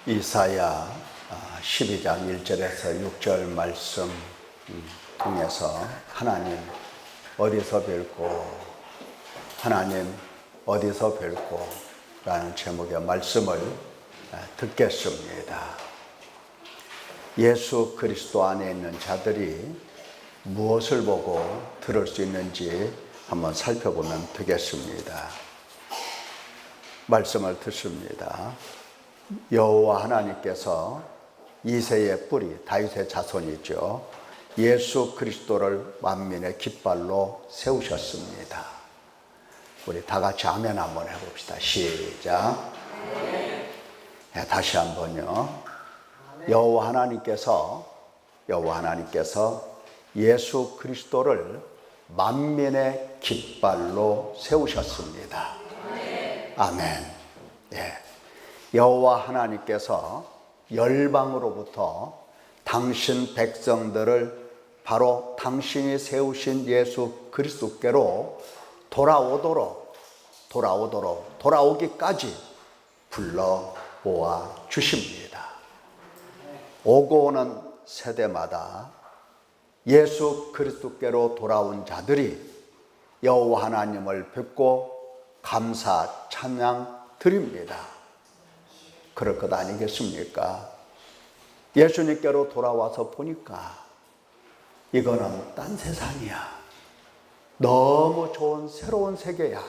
이사야 12장 1절에서 6절 말씀 통해서 하나님 어디서 뵐고 하나님 어디서 뵐고 라는 제목의 말씀을 듣겠습니다. 예수 그리스도 안에 있는 자들이 무엇을 보고 들을 수 있는지 한번 살펴보면 되겠습니다. 말씀을 듣습니다. 여호와 하나님께서 이새의 뿌리, 다윗의 자손이죠. 예수 그리스도를 만민의 깃발로 세우셨습니다. 우리 다 같이 아멘 한번 해봅시다. 시작. 다시 한번요. 여호와 하나님께서 예수 그리스도를 만민의 깃발로 세우셨습니다. 아멘. 여호와 하나님께서 열방으로부터 당신 백성들을 바로 당신이 세우신 예수 그리스도께로 돌아오기까지 불러 모아 주십니다. 오고 오는 세대마다 예수 그리스도께로 돌아온 자들이 여호와 하나님을 뵙고 감사 찬양 드립니다. 그럴 것 아니겠습니까? 예수님께로 돌아와서 보니까 이거는 딴 세상이야. 너무 좋은 새로운 세계야.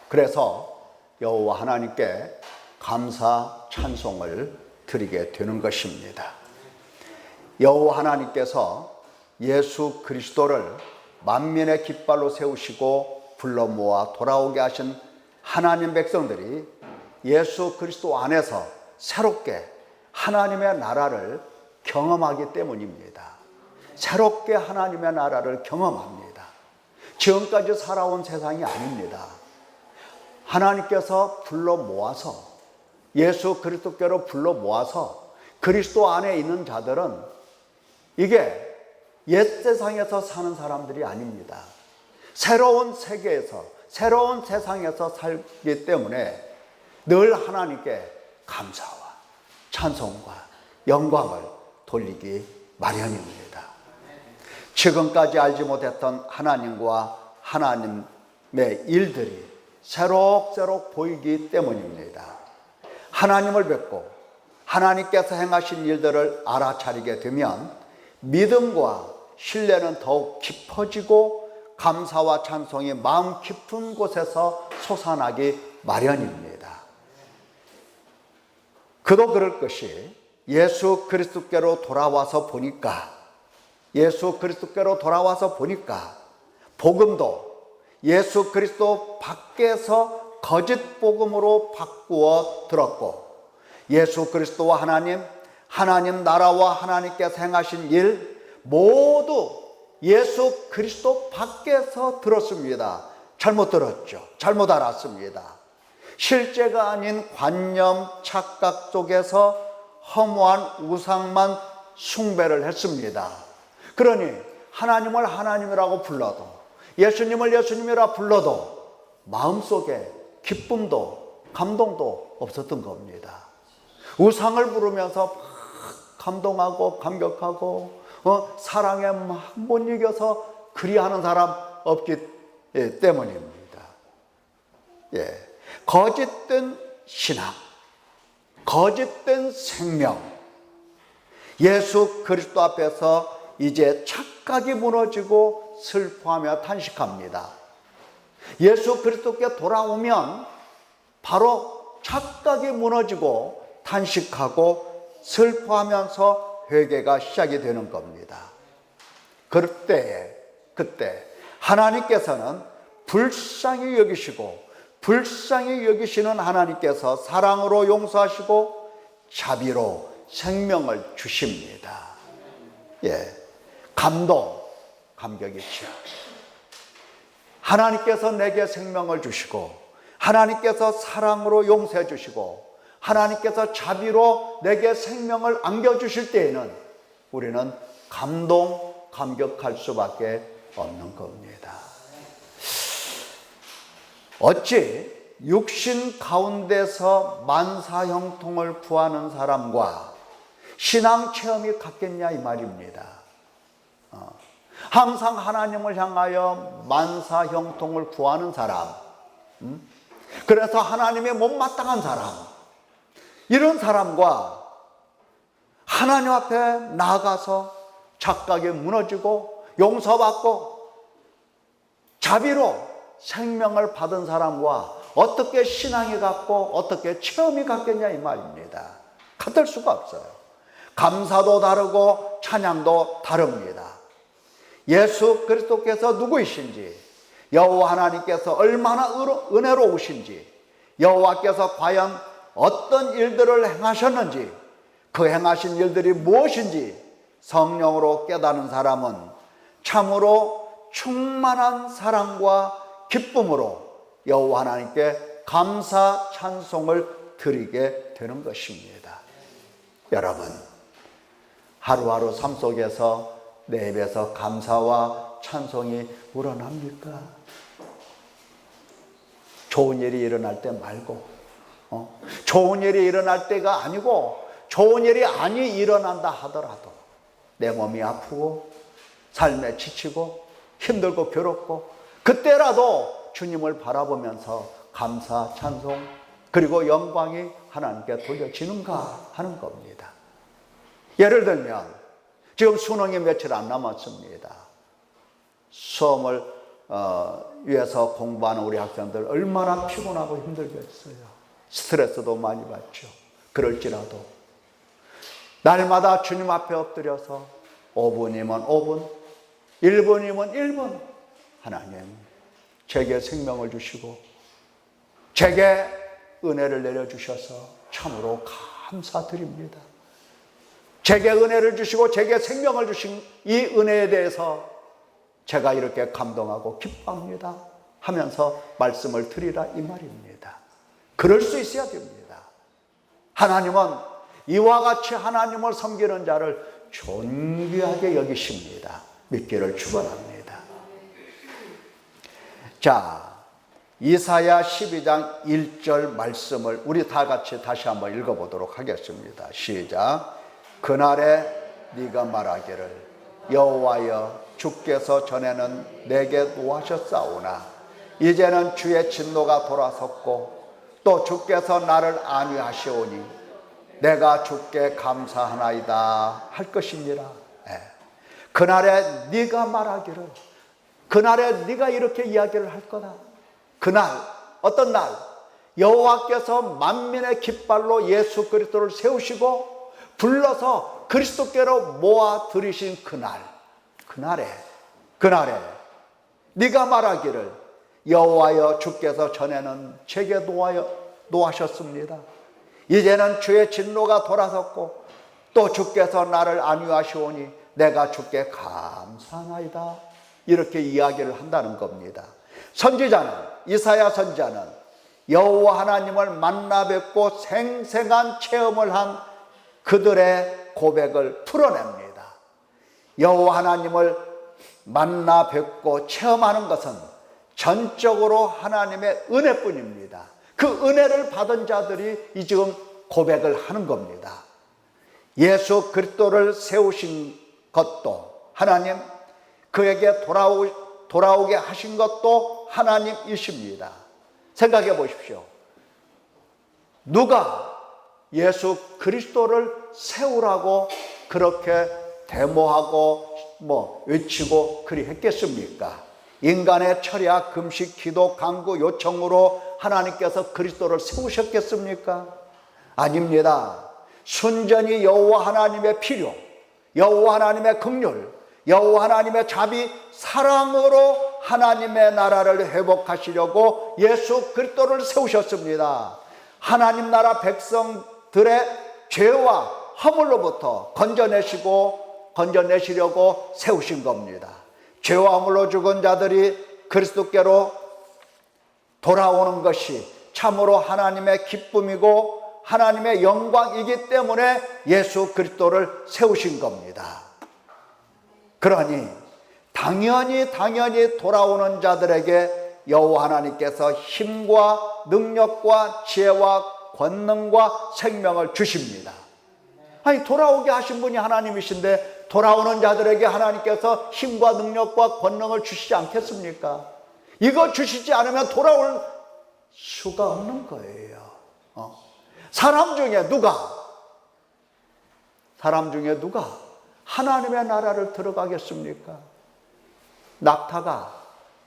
그래서 여호와 하나님께 감사 찬송을 드리게 되는 것입니다. 여호와 하나님께서 예수 그리스도를 만민의 깃발로 세우시고 불러 모아 돌아오게 하신 하나님 백성들이 예수 그리스도 안에서 새롭게 하나님의 나라를 경험하기 때문입니다. 새롭게 하나님의 나라를 경험합니다. 지금까지 살아온 세상이 아닙니다. 하나님께서 불러 모아서 예수 그리스도께로 불러 모아서 그리스도 안에 있는 자들은 이게 옛 세상에서 사는 사람들이 아닙니다. 새로운 세계에서 새로운 세상에서 살기 때문에 늘 하나님께 감사와 찬송과 영광을 돌리기 마련입니다. 지금까지 알지 못했던 하나님과 하나님의 일들이 새록새록 보이기 때문입니다. 하나님을 뵙고 하나님께서 행하신 일들을 알아차리게 되면 믿음과 신뢰는 더욱 깊어지고 감사와 찬송이 마음 깊은 곳에서 솟아나기 마련입니다. 그도 그럴 것이 예수 그리스도께로 돌아와서 보니까 복음도 예수 그리스도 밖에서 거짓 복음으로 바꾸어 들었고 예수 그리스도와 하나님 나라와 하나님께서 행하신 일 모두 예수 그리스도 밖에서 들었습니다. 잘못 들었죠. 잘못 알았습니다. 실제가 아닌 관념, 착각 속에서 허무한 우상만 숭배를 했습니다. 그러니 하나님을 하나님이라고 불러도 예수님을 예수님이라 불러도 마음속에 기쁨도 감동도 없었던 겁니다. 우상을 부르면서 감동하고 감격하고 사랑에 막 못 이겨서 그리하는 사람 없기 때문입니다. 거짓된 신앙, 거짓된 생명, 예수 그리스도 앞에서 이제 착각이 무너지고 슬퍼하며 탄식합니다. 예수 그리스도께 돌아오면 바로 착각이 무너지고 탄식하고 슬퍼하면서 회개가 시작이 되는 겁니다. 그때 하나님께서는 불쌍히 여기시는 하나님께서 사랑으로 용서하시고 자비로 생명을 주십니다. 감격이죠. 하나님께서 내게 생명을 주시고 하나님께서 사랑으로 용서해 주시고 하나님께서 자비로 내게 생명을 안겨주실 때에는 우리는 감격할 수밖에 없는 겁니다. 어찌 육신 가운데서 만사형통을 구하는 사람과 신앙 체험이 같겠냐 이 말입니다. 항상 하나님을 향하여 만사형통을 구하는 사람, 그래서 하나님의 못마땅한 사람, 이런 사람과 하나님 앞에 나아가서 착각에 무너지고 용서받고 자비로 생명을 받은 사람과 어떻게 신앙이 같고 어떻게 체험이 같겠냐 이 말입니다. 같을 수가 없어요. 감사도 다르고 찬양도 다릅니다. 예수 그리스도께서 누구이신지, 여호와 하나님께서 얼마나 은혜로우신지, 여호와께서 과연 어떤 일들을 행하셨는지, 그 행하신 일들이 무엇인지 성령으로 깨닫는 사람은 참으로 충만한 사랑과 기쁨으로 여호와 하나님께 감사 찬송을 드리게 되는 것입니다. 여러분, 하루하루 삶 속에서 내 입에서 감사와 찬송이 우러납니까? 좋은 일이 일어날 때 말고, 좋은 일이 일어날 때가 아니고, 좋은 일이 아니 일어난다 하더라도 내 몸이 아프고 삶에 지치고 힘들고 괴롭고 그때라도 주님을 바라보면서 감사, 찬송 그리고 영광이 하나님께 돌려지는가 하는 겁니다. 예를 들면 지금 수능이 며칠 안 남았습니다. 수험을 위해서 공부하는 우리 학생들 얼마나 피곤하고 힘들겠어요. 스트레스도 많이 받죠. 그럴지라도 날마다 주님 앞에 엎드려서 5분이면 5분, 1분이면 1분 하나님 제게 생명을 주시고 제게 은혜를 내려주셔서 참으로 감사드립니다. 제게 은혜를 주시고 제게 생명을 주신 이 은혜에 대해서 제가 이렇게 감동하고 기뻐합니다 하면서 말씀을 드리라 이 말입니다. 그럴 수 있어야 됩니다. 하나님은 이와 같이 하나님을 섬기는 자를 존귀하게 여기십니다. 믿기를 축원합니다. 자, 이사야 12장 1절 말씀을 우리 다 같이 다시 한번 읽어보도록 하겠습니다. 시작. 그날에 네가 말하기를 여호와여 주께서 전에는 내게 노하셨사오나 이제는 주의 진노가 돌아섰고 또 주께서 나를 안위하시오니 내가 주께 감사하나이다 할 것이니라. 그날에 네가 말하기를, 그날에 네가 이렇게 이야기를 할 거다. 그날, 어떤 날? 여호와께서 만민의 깃발로 예수 그리스도를 세우시고 불러서 그리스도께로 모아 들이신 그날에 네가 말하기를 여호와여 주께서 전에는 제게 노하셨습니다. 이제는 주의 진노가 돌아섰고 또 주께서 나를 안위하시오니 내가 주께 감사하나이다. 이렇게 이야기를 한다는 겁니다. 선지자는, 이사야 선지자는 여호와 하나님을 만나 뵙고 생생한 체험을 한 그들의 고백을 풀어냅니다. 여호와 하나님을 만나 뵙고 체험하는 것은 전적으로 하나님의 은혜뿐입니다. 그 은혜를 받은 자들이 지금 고백을 하는 겁니다. 예수 그리스도를 세우신 것도 하나님, 그에게 돌아오게 하신 것도 하나님이십니다. 생각해 보십시오. 누가 예수 그리스도를 세우라고 그렇게 데모하고 외치고 그리 했겠습니까? 인간의 철야, 금식, 기도, 간구, 요청으로 하나님께서 그리스도를 세우셨겠습니까? 아닙니다. 순전히 여호와 하나님의 필요, 여호와 하나님의 긍휼, 여호와 하나님의 자비, 사랑으로 하나님의 나라를 회복하시려고 예수 그리스도를 세우셨습니다. 하나님 나라 백성들의 죄와 허물로부터 건져내시려고 세우신 겁니다. 죄와 허물로 죽은 자들이 그리스도께로 돌아오는 것이 참으로 하나님의 기쁨이고 하나님의 영광이기 때문에 예수 그리스도를 세우신 겁니다. 그러니 당연히 돌아오는 자들에게 여호와 하나님께서 힘과 능력과 지혜와 권능과 생명을 주십니다. 아니, 돌아오게 하신 분이 하나님이신데 돌아오는 자들에게 하나님께서 힘과 능력과 권능을 주시지 않겠습니까? 이거 주시지 않으면 돌아올 수가 없는 거예요. 사람 중에 누가 하나님의 나라를 들어가겠습니까? 낙타가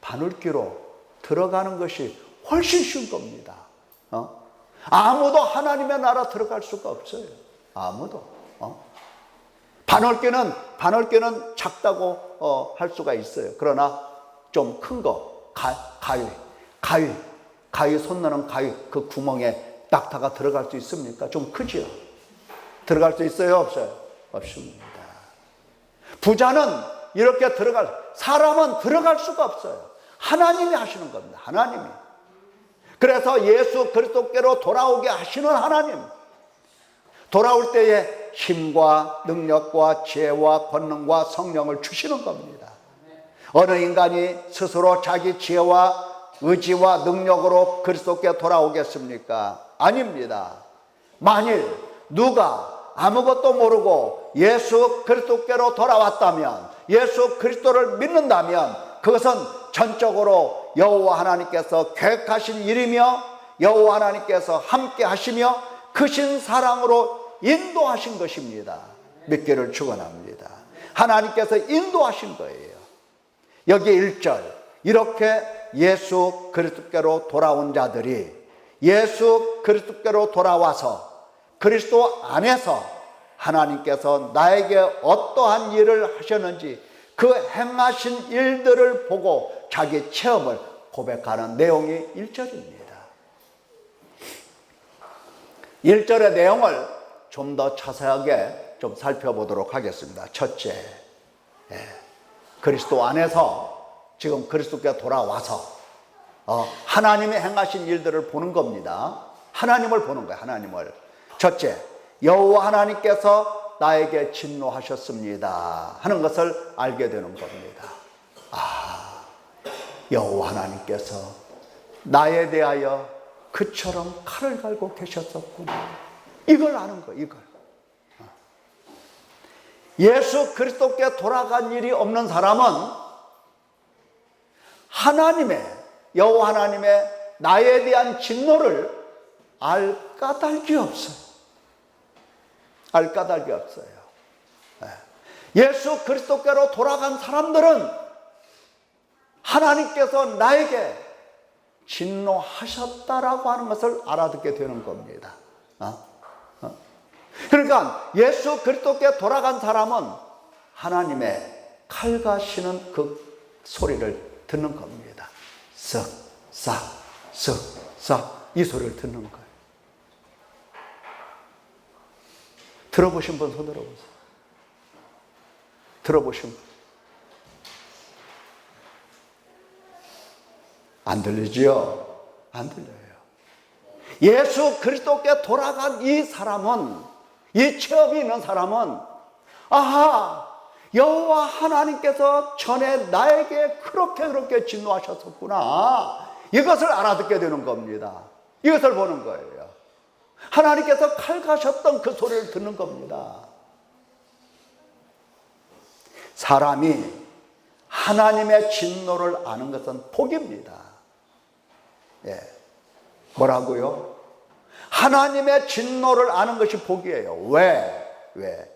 바늘귀로 들어가는 것이 훨씬 쉬운 겁니다. 아무도 하나님의 나라 들어갈 수가 없어요. 아무도. 바늘귀는 작다고 할 수가 있어요. 그러나 좀 큰 거, 가위 손 넣는 가위, 그 구멍에 낙타가 들어갈 수 있습니까? 좀 크지요? 들어갈 수 있어요? 없어요? 없습니다. 부자는 이렇게 사람은 들어갈 수가 없어요. 하나님이 하시는 겁니다. 하나님이. 그래서 예수 그리스도께로 돌아오게 하시는 하나님, 돌아올 때에 힘과 능력과 지혜와 권능과 성령을 주시는 겁니다. 어느 인간이 스스로 자기 지혜와 의지와 능력으로 그리스도께 돌아오겠습니까? 아닙니다. 만일 누가 아무것도 모르고 예수 그리스도께로 돌아왔다면, 예수 그리스도를 믿는다면 그것은 전적으로 여호와 하나님께서 계획하신 일이며 여호와 하나님께서 함께 하시며 크신 사랑으로 인도하신 것입니다. 믿기를 축원합니다. 하나님께서 인도하신 거예요. 여기 1절, 이렇게 예수 그리스도께로 돌아온 자들이 예수 그리스도께로 돌아와서 그리스도 안에서 하나님께서 나에게 어떠한 일을 하셨는지 그 행하신 일들을 보고 자기 체험을 고백하는 내용이 1절입니다. 1절의 내용을 좀 더 자세하게 좀 살펴보도록 하겠습니다. 첫째, 그리스도 안에서 지금 그리스도께 돌아와서 하나님이 행하신 일들을 보는 겁니다. 하나님을 보는 거예요. 하나님을. 첫째, 여호와 하나님께서 나에게 진노하셨습니다 하는 것을 알게 되는 겁니다. 여호와 하나님께서 나에 대하여 그처럼 칼을 갈고 계셨었구나. 이걸 아는 거예요. 이걸. 예수 그리스도께 돌아간 일이 없는 사람은 여호와 하나님의 나에 대한 진노를 알 까닭이 없어요. 알 까닭이 없어요. 예수 그리스도께로 돌아간 사람들은 하나님께서 나에게 진노하셨다라고 하는 것을 알아듣게 되는 겁니다. 그러니까 예수 그리스도께 돌아간 사람은 하나님의 칼 가시는 그 소리를 듣는 겁니다. 쓱, 싹, 쓱, 싹, 이 소리를 듣는 거예요. 들어보신 분 손 들어보세요. 들어보신 분. 안 들리지요? 안 들려요. 예수 그리스도께 돌아간 이 사람은, 이 체험이 있는 사람은, 여호와 하나님께서 전에 나에게 그렇게 진노하셨었구나, 이것을 알아듣게 되는 겁니다. 이것을 보는 거예요. 하나님께서 칼 가셨던 그 소리를 듣는 겁니다. 사람이 하나님의 진노를 아는 것은 복입니다. 뭐라고요? 하나님의 진노를 아는 것이 복이에요. 왜?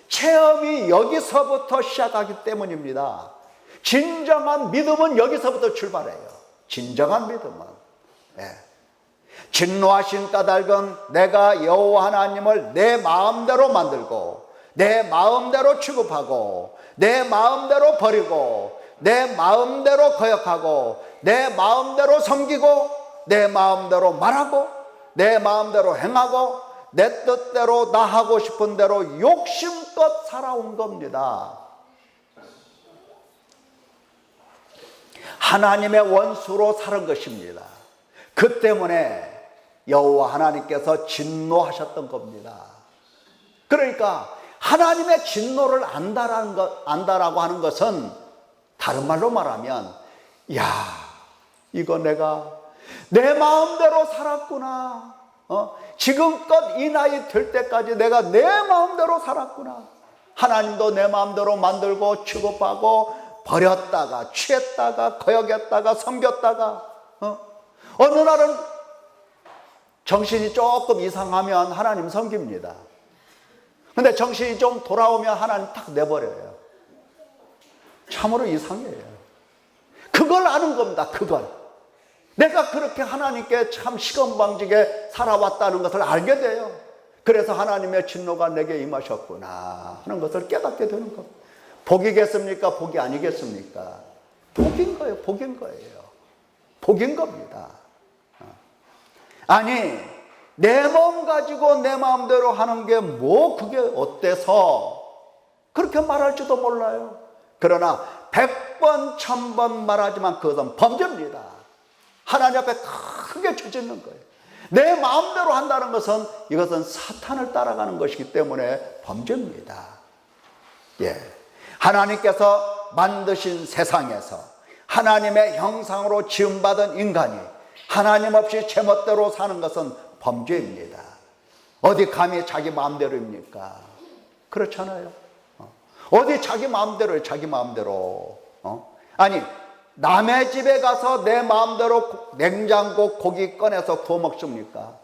체험이 여기서부터 시작하기 때문입니다. 진정한 믿음은 여기서부터 출발해요. 진정한 믿음은. 진노하신 까닭은 내가 여호와 하나님을 내 마음대로 만들고 내 마음대로 취급하고 내 마음대로 버리고 내 마음대로 거역하고 내 마음대로 섬기고 내 마음대로 말하고 내 마음대로 행하고 내 뜻대로 나 하고 싶은 대로 욕심껏 살아온 겁니다. 하나님의 원수로 사는 것입니다. 그 때문에 여호와 하나님께서 진노하셨던 겁니다. 그러니까 하나님의 진노를 안다라고 하는 것은 다른 말로 말하면, 이거 내가 내 마음대로 살았구나. 지금껏 이 나이 될 때까지 내가 내 마음대로 살았구나. 하나님도 내 마음대로 만들고 취급하고 버렸다가 취했다가 거역했다가 섬겼다가 어느 날은 정신이 조금 이상하면 하나님 섬깁니다. 근데 정신이 좀 돌아오면 하나님 탁 내버려요. 참으로 이상해요. 그걸 아는 겁니다. 그걸. 내가 그렇게 하나님께 참 시건방지게 살아왔다는 것을 알게 돼요. 그래서 하나님의 진노가 내게 임하셨구나 하는 것을 깨닫게 되는 겁니다. 복이겠습니까? 복이 아니겠습니까? 복인 거예요. 복인 거예요. 복인 겁니다. 아니, 내 몸 가지고 내 마음대로 하는 게 뭐 그게 어때서 그렇게 말할지도 몰라요. 그러나 100번 1000번 말하지만 그것은 범죄입니다. 하나님 앞에 크게 죄짓는 거예요. 내 마음대로 한다는 것은 이것은 사탄을 따라가는 것이기 때문에 범죄입니다. 예. 하나님께서 만드신 세상에서 하나님의 형상으로 지음받은 인간이 하나님 없이 제멋대로 사는 것은 범죄입니다. 어디 감히 자기 마음대로입니까? 그렇잖아요. 어디 자기 마음대로예요. 자기 마음대로. 아니, 남의 집에 가서 내 마음대로 냉장고 고기 꺼내서 구워 먹습니까?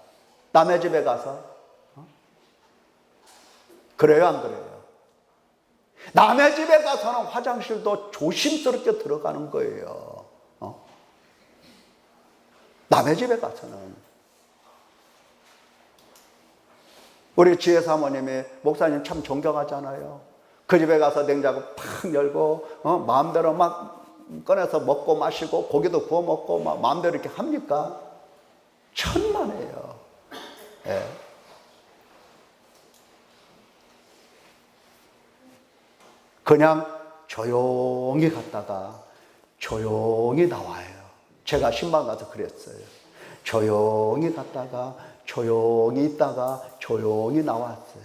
남의 집에 가서? 그래요, 안 그래요? 남의 집에 가서는 화장실도 조심스럽게 들어가는 거예요. 남의 집에 가서는. 우리 지혜 사모님이 목사님 참 존경하잖아요. 그 집에 가서 냉장고 팍 열고 마음대로 막 꺼내서 먹고 마시고 고기도 구워 먹고 막 마음대로 이렇게 합니까? 천만에요. 예. 그냥 조용히 갔다가 조용히 나와요. 제가 신방 가서 그랬어요. 조용히 갔다가 조용히 있다가 조용히 나왔어요.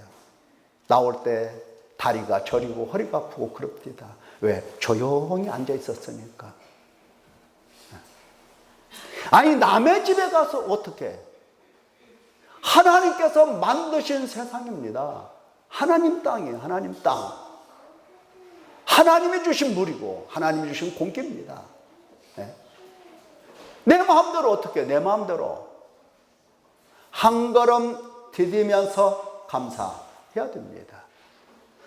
나올 때 다리가 저리고 허리가 아프고 그럽니다. 왜? 조용히 앉아 있었으니까. 아니, 남의 집에 가서 어떻게? 하나님께서 만드신 세상입니다. 하나님 땅이에요. 하나님 땅. 하나님이 주신 물이고 하나님이 주신 공기입니다. 네? 내 마음대로 어떻게? 내 마음대로 한 걸음 디디면서 감사해야 됩니다.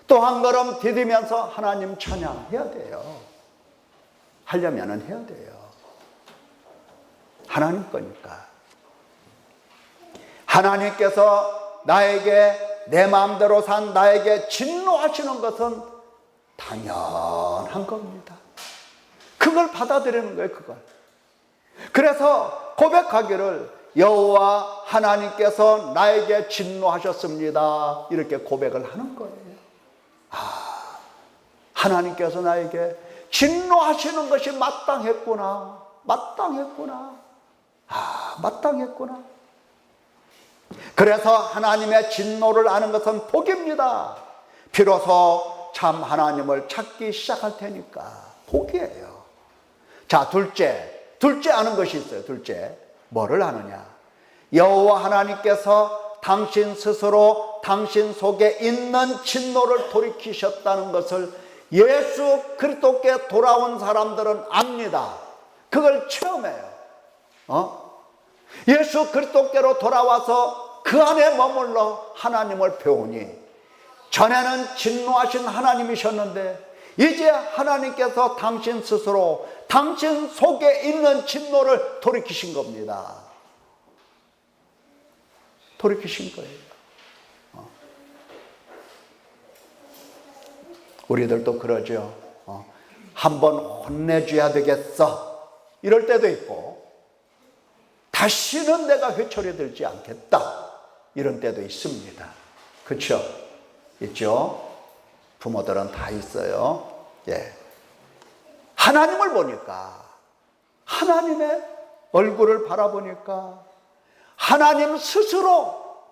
또 한 걸음 디디면서 하나님 찬양해야 돼요. 하려면은 해야 돼요. 하나님 거니까. 하나님께서 나에게 내 마음대로 산 나에게 진노하시는 것은 당연한 겁니다. 그걸 받아들이는 거예요. 그걸. 그래서 고백하기를 여호와 하나님께서 나에게 진노하셨습니다. 이렇게 고백을 하는 거예요. 하나님께서 나에게 진노하시는 것이 마땅했구나. 마땅했구나. 마땅했구나. 그래서 하나님의 진노를 아는 것은 복입니다. 비로소 참 하나님을 찾기 시작할 테니까 복이에요. 자, 둘째 아는 것이 있어요. 둘째, 뭐를 아느냐? 여호와 하나님께서 당신 스스로 당신 속에 있는 진노를 돌이키셨다는 것을 예수 그리스도께 돌아온 사람들은 압니다. 그걸 체험해요. 예수 그리스도께로 돌아와서 그 안에 머물러 하나님을 배우니 전에는 진노하신 하나님이셨는데 이제 하나님께서 당신 스스로 당신 속에 있는 진노를 돌이키신 겁니다. 돌이키신 거예요. 우리들도 그러죠. 한번 혼내줘야 되겠어. 이럴 때도 있고 다시는 내가 회초리 들지 않겠다. 이런 때도 있습니다. 그렇죠? 있죠? 부모들은 다 있어요. 예. 하나님을 보니까 하나님의 얼굴을 바라보니까 하나님 스스로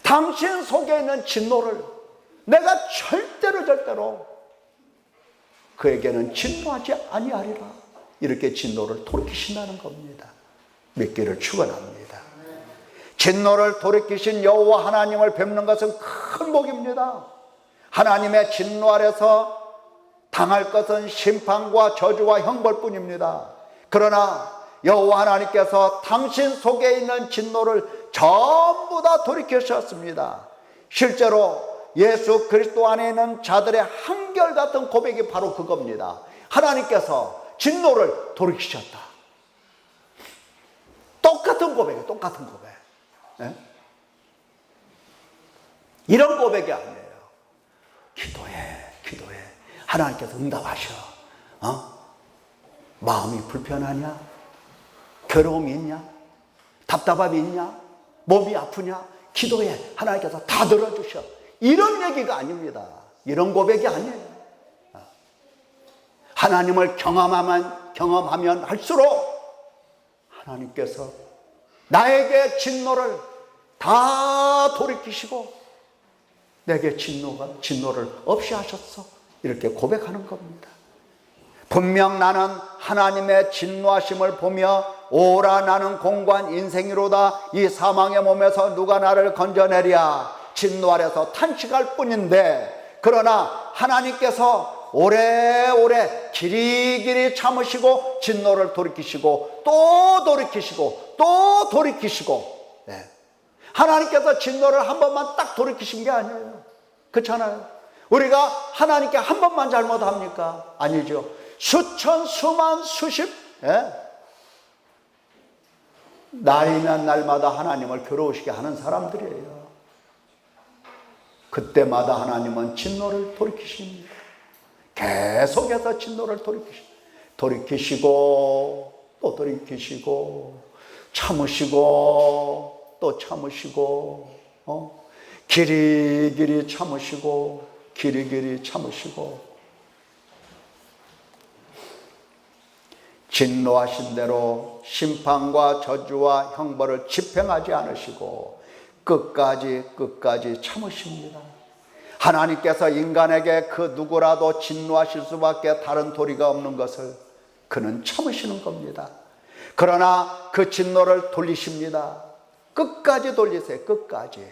당신 속에 있는 진노를 내가 절대로 그에게는 진노하지 아니하리라. 이렇게 진노를 돌이키신다는 겁니다. 믿기를 축원합니다. 진노를 돌이키신 여호와 하나님을 뵙는 것은 큰 복입니다. 하나님의 진노 아래서 당할 것은 심판과 저주와 형벌뿐입니다. 그러나 여호와 하나님께서 당신 속에 있는 진노를 전부 다 돌이키셨습니다. 실제로 예수 그리스도 안에 있는 자들의 한결같은 고백이 바로 그겁니다. 하나님께서 진노를 돌이키셨다. 똑같은 고백이에요. 똑같은 고백. 네? 이런 고백이 아니에요. 기도해. 하나님께서 응답하셔. 마음이 불편하냐? 괴로움이 있냐? 답답함이 있냐? 몸이 아프냐? 기도해. 하나님께서 다 들어주셔. 이런 얘기가 아닙니다. 이런 고백이 아니에요. 하나님을 경험하면 할수록 하나님께서 나에게 진노를 다 돌이키시고 내게 진노를 없이 하셨어. 이렇게 고백하는 겁니다. 분명 나는 하나님의 진노하심을 보며 오라 나는 공고한 인생이로다. 이 사망의 몸에서 누가 나를 건져내랴. 진노 아래서 탄식할 뿐인데, 그러나 하나님께서 오래오래 길이길이 참으시고 진노를 돌이키시고 또 돌이키시고 또 돌이키시고, 네. 하나님께서 진노를 한 번만 딱 돌이키신 게 아니에요. 그렇잖아요. 우리가 하나님께 한 번만 잘못합니까? 아니죠. 수천, 수만, 수십, 예? 날이면 날마다 하나님을 괴로우시게 하는 사람들이에요. 그때마다 하나님은 진노를 돌이키십니다. 계속해서 진노를 돌이키시고 또 돌이키시고 참으시고 또 참으시고, 길이길이 참으시고 길이길이 참으시고, 진노하신 대로 심판과 저주와 형벌을 집행하지 않으시고 끝까지 참으십니다. 하나님께서 인간에게 그 누구라도 진노하실 수밖에 다른 도리가 없는 것을 그는 참으시는 겁니다. 그러나 그 진노를 돌리십니다. 끝까지 돌리세요. 끝까지.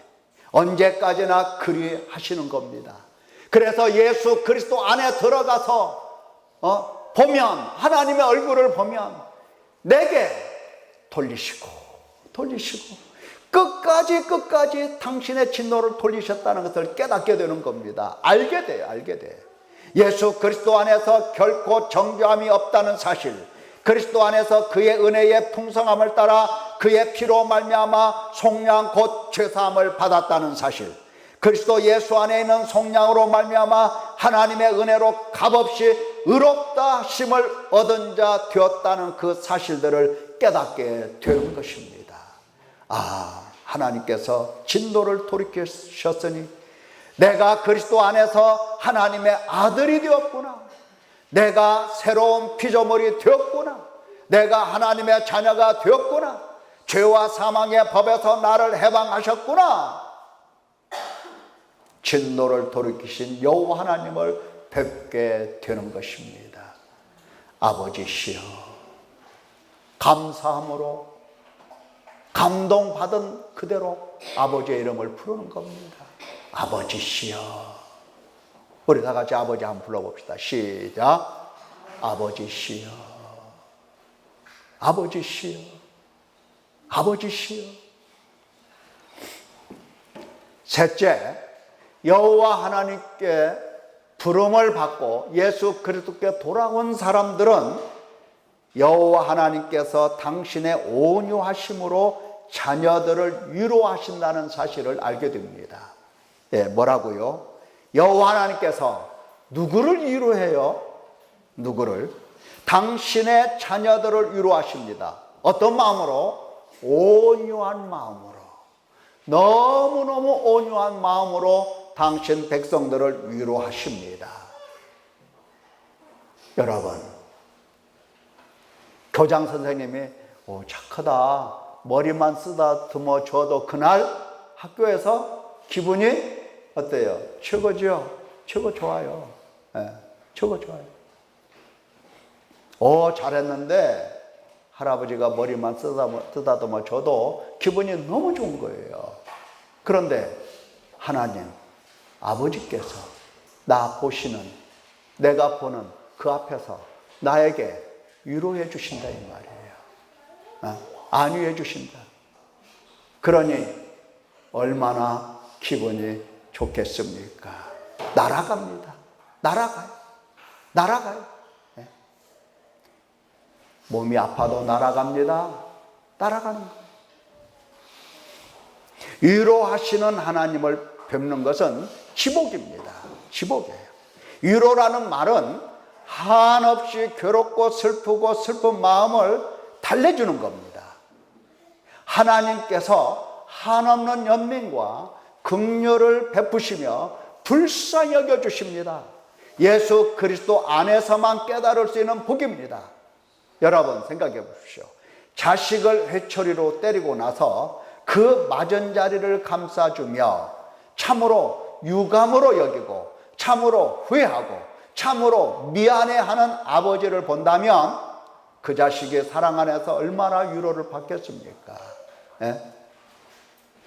언제까지나 그리 하시는 겁니다. 그래서 예수 그리스도 안에 들어가서 보면, 하나님의 얼굴을 보면 내게 돌리시고 끝까지 당신의 진노를 돌리셨다는 것을 깨닫게 되는 겁니다. 알게 돼요. 예수 그리스도 안에서 결코 정죄함이 없다는 사실, 그리스도 안에서 그의 은혜의 풍성함을 따라 그의 피로 말미암아 속량 곧 죄사함을 받았다는 사실, 그리스도 예수 안에 있는 속량으로 말미암아 하나님의 은혜로 값없이 의롭다 하심을 얻은 자 되었다는 그 사실들을 깨닫게 되는 것입니다. 하나님께서 진노를 돌이키셨으니 내가 그리스도 안에서 하나님의 아들이 되었구나. 내가 새로운 피조물이 되었구나. 내가 하나님의 자녀가 되었구나. 죄와 사망의 법에서 나를 해방하셨구나. 진노를 돌이키신 여호와 하나님을 뵙게 되는 것입니다. 아버지시여, 감사함으로 감동받은 그대로 아버지의 이름을 부르는 겁니다. 아버지시여. 우리 다 같이 아버지 한번 불러봅시다. 시작. 아버지시여, 아버지시여, 아버지시여. 셋째, 여호와 하나님께 부름을 받고 예수 그리스도께 돌아온 사람들은 여호와 하나님께서 당신의 온유하심으로 자녀들을 위로하신다는 사실을 알게 됩니다. 뭐라고요? 여호와 하나님께서 누구를 위로해요? 누구를? 당신의 자녀들을 위로하십니다. 어떤 마음으로? 온유한 마음으로. 너무너무 온유한 마음으로 당신 백성들을 위로하십니다. 여러분, 교장 선생님이 착하다, 머리만 쓰다듬어 줘도 그날 학교에서 기분이 어때요? 최고죠? 최고 좋아요. 최고 좋아요. 잘했는데 할아버지가 머리만 쓰다듬어 줘도 기분이 너무 좋은 거예요. 그런데 하나님, 아버지께서 나 보시는, 내가 보는 그 앞에서 나에게 위로해 주신다 이 말이에요. 안위해 주신다. 그러니 얼마나 기분이 좋겠습니까? 날아갑니다. 날아가요. 몸이 아파도 날아갑니다. 날아가는 거예요. 위로하시는 하나님을 뵙는 것은 지복입니다. 지복이에요. 위로라는 말은 한없이 괴롭고 슬프고 슬픈 마음을 달래주는 겁니다. 하나님께서 한없는 연민과 긍휼을 베푸시며 불쌍히 여겨주십니다. 예수 그리스도 안에서만 깨달을 수 있는 복입니다. 여러분 생각해 보십시오. 자식을 회초리로 때리고 나서 그 맞은 자리를 감싸주며 참으로 유감으로 여기고 참으로 후회하고 참으로 미안해하는 아버지를 본다면 그 자식의 사랑 안에서 얼마나 위로를 받겠습니까?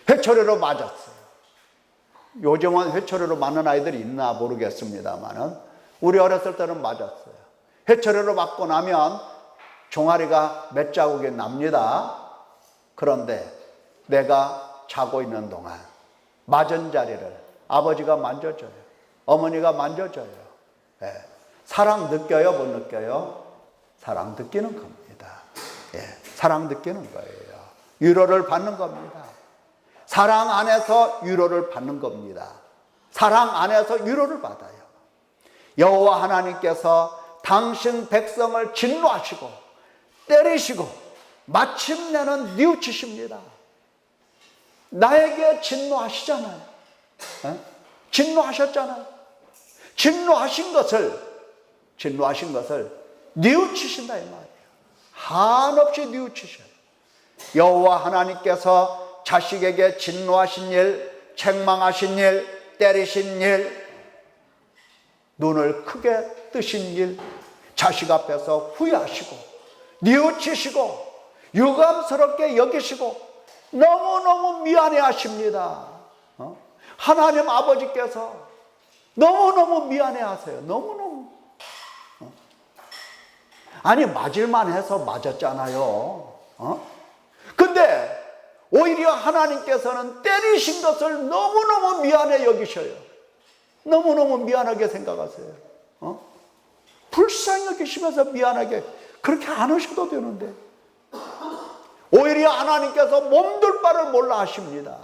회초리로 맞았어요. 요즘은 회초리로 맞는 아이들이 있나 모르겠습니다만 우리 어렸을 때는 맞았어요. 회초리로 맞고 나면 종아리가 몇 자국이 납니다. 그런데 내가 자고 있는 동안 맞은 자리를 아버지가 만져줘요. 어머니가 만져줘요. 사랑 느껴요? 못 느껴요? 사랑 느끼는 겁니다. 사랑 느끼는 거예요. 위로를 받는 겁니다. 사랑 안에서 위로를 받는 겁니다. 사랑 안에서 위로를 받아요. 여호와 하나님께서 당신 백성을 진노하시고 때리시고 마침내는 뉘우치십니다. 나에게 진노하시잖아요. 진노하셨잖아요. 진노하신 것을 뉘우치신다 이 말이에요. 한없이 뉘우치셔요. 여호와 하나님께서 자식에게 진노하신 일, 책망하신 일, 때리신 일, 눈을 크게 뜨신 일, 자식 앞에서 후회하시고 뉘우치시고 유감스럽게 여기시고 너무너무 미안해 하십니다. 하나님 아버지께서 너무너무 미안해 하세요. 너무너무. 아니 맞을만 해서 맞았잖아요. 근데 오히려 하나님께서는 때리신 것을 너무너무 미안해 여기셔요. 너무너무 미안하게 생각하세요. 불쌍히 여기시면서 미안하게 그렇게 안 하셔도 되는데 오히려 하나님께서 몸둘 바를 몰라 하십니다.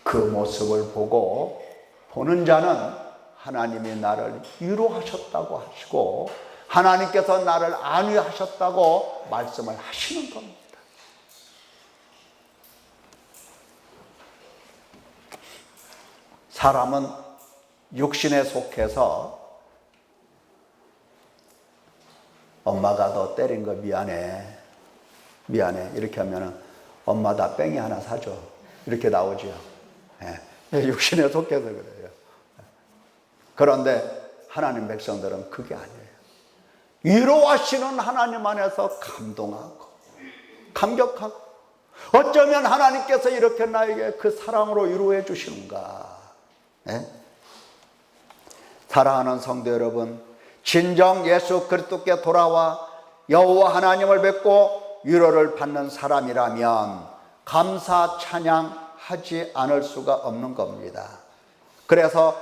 그 모습을 보는 자는 하나님이 나를 위로하셨다고 하시고 하나님께서 나를 안위하셨다고 말씀을 하시는 겁니다. 사람은 육신에 속해서 엄마가 너 때린 거 미안해 이렇게 하면 엄마 나 뺑이 하나 사줘 이렇게 나오죠. 육신에 속해서 그래요. 그런데 하나님 백성들은 그게 아니에요. 위로하시는 하나님 안에서 감동하고 감격하고 어쩌면 하나님께서 이렇게 나에게 그 사랑으로 위로해 주시는가. 사랑하는 성도 여러분, 진정 예수 그리스도께 돌아와 여호와 하나님을 뵙고 위로를 받는 사람이라면 감사 찬양하지 않을 수가 없는 겁니다. 그래서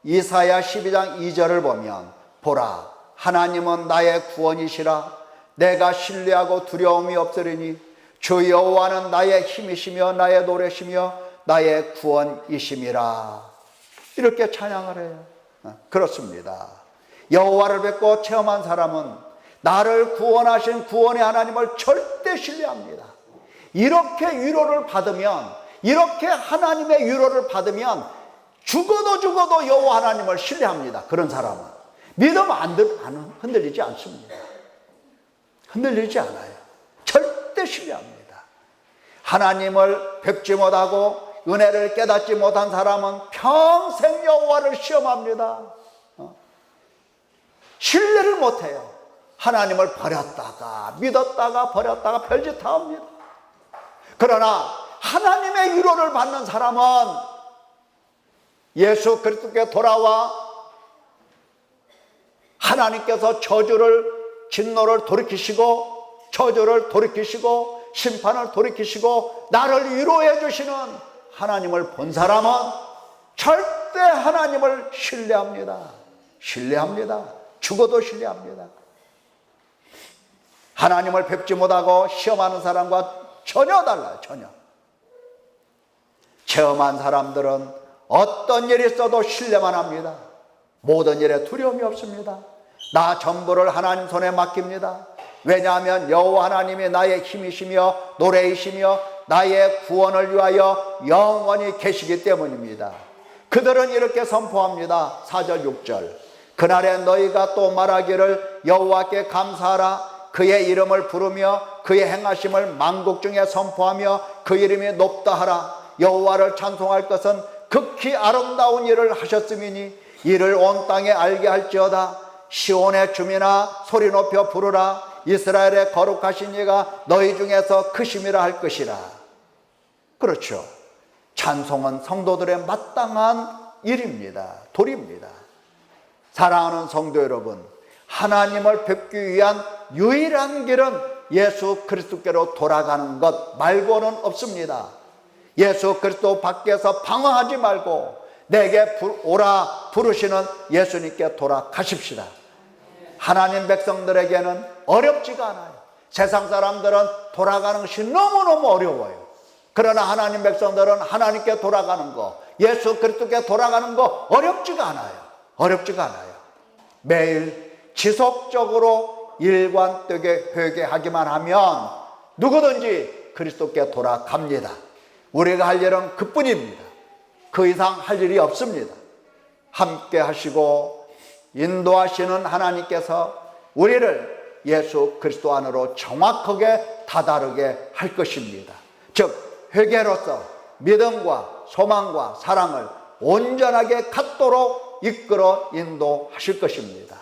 이사야 12장 2절을 보면 보라 하나님은 나의 구원이시라 내가 신뢰하고 두려움이 없으리니 주 여호와는 나의 힘이시며 나의 노래시며 나의 구원이심이라 이렇게 찬양을 해요. 그렇습니다. 여호와를 뵙고 체험한 사람은 나를 구원하신 구원의 하나님을 절대 신뢰합니다. 이렇게 위로를 받으면 이렇게 하나님의 위로를 받으면 죽어도 여호와 하나님을 신뢰합니다. 그런 사람은 믿음 안 흔들리지 않습니다. 흔들리지 않아요. 절대 신뢰합니다. 하나님을 뵙지 못하고 은혜를 깨닫지 못한 사람은 평생 여호와를 시험합니다. 신뢰를 못해요. 하나님을 버렸다가 믿었다가 버렸다가 별짓 다 합니다. 그러나 하나님의 위로를 받는 사람은 예수 그리스도께 돌아와 하나님께서 진노를 돌이키시고 저주를 돌이키시고 심판을 돌이키시고 나를 위로해 주시는 하나님을 본 사람은 절대 하나님을 신뢰합니다. 신뢰합니다. 죽어도 신뢰합니다. 하나님을 뵙지 못하고 시험하는 사람과 전혀 달라요. 전혀. 체험한 사람들은 어떤 일이 있어도 신뢰만 합니다. 모든 일에 두려움이 없습니다. 나 전부를 하나님 손에 맡깁니다. 왜냐하면 여호와 하나님이 나의 힘이시며 노래이시며 나의 구원을 위하여 영원히 계시기 때문입니다. 그들은 이렇게 선포합니다. 4절 6절 그날에 너희가 또 말하기를 여호와께 감사하라. 그의 이름을 부르며 그의 행하심을 만국 중에 선포하며 그 이름이 높다 하라. 여호와를 찬송할 것은 극히 아름다운 일을 하셨음이니 이를 온 땅에 알게 할지어다. 시온의 주민아 소리 높여 부르라. 이스라엘의 거룩하신 이가 너희 중에서 크심이라 할 것이라. 그렇죠. 찬송은 성도들의 마땅한 일입니다. 도리입니다. 사랑하는 성도 여러분, 하나님을 뵙기 위한 유일한 길은 예수 그리스도께로 돌아가는 것 말고는 없습니다. 예수 그리스도 밖에서 방황하지 말고 내게 오라 부르시는 예수님께 돌아가십시다. 하나님 백성들에게는 어렵지가 않아요. 세상 사람들은 돌아가는 것이 너무너무 어려워요. 그러나 하나님 백성들은 하나님께 돌아가는 거, 예수 그리스도께 돌아가는 거 어렵지가 않아요. 어렵지가 않아요. 매일 지속적으로 일관되게 회개하기만 하면 누구든지 그리스도께 돌아갑니다. 우리가 할 일은 그뿐입니다. 그 이상 할 일이 없습니다. 함께 하시고 인도하시는 하나님께서 우리를 예수 그리스도 안으로 정확하게 다다르게 할 것입니다. 즉 회개로서 믿음과 소망과 사랑을 온전하게 갖도록 이끌어 인도하실 것입니다.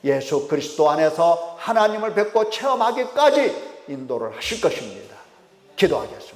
예수 그리스도 안에서 하나님을 뵙고 체험하기까지 인도를 하실 것입니다. 기도하겠습니다.